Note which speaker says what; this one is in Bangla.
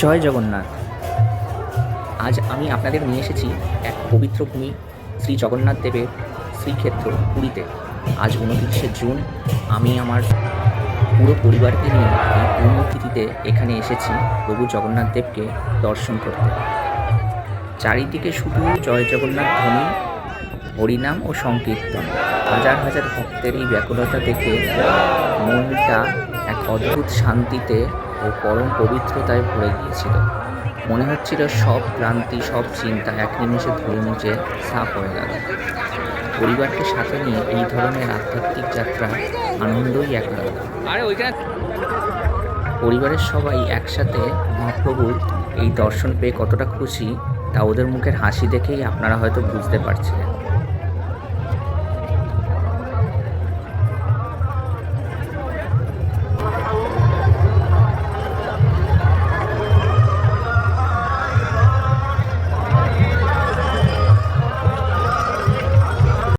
Speaker 1: জয় জগন্নাথ। আজ আমি আপনাদের নিয়ে এসেছি এক পবিত্র ভূমি শ্রী জগন্নাথ দেবের শ্রীক্ষেত্র পুরীতে। আজ 29শে জুন আমি আমার পুরো পরিবারকে নিয়ে এই পুণ্যতিথিতে এখানে এসেছি প্রভু জগন্নাথ দেবকে দর্শন করতে। চারিদিকে শুধু জয় জগন্নাথ ধ্বনি, হরিনাম ও সংকীর্তন। হাজার হাজার ভক্তের এই ব্যাকুলতা দেখে মনটা এক অদ্ভুত শান্তিতে ও পরম পবিত্রতায় ভরে গিয়েছিল। মনে হচ্ছিল সব ক্লান্তি, সব চিন্তা এক নিমেষে ধুয়ে মুছে সাফ হয়ে গেল। পরিবারকে সাথে নিয়ে এই ধরনের আধ্যাত্মিক যাত্রা আনন্দই এক আলাদা। পরিবারের সবাই একসাথে মহাপ্রভুর এই দর্শন পেয়ে কতটা খুশি তা ওদের মুখের হাসি দেখেই আপনারা হয়তো বুঝতে পারছিলেন।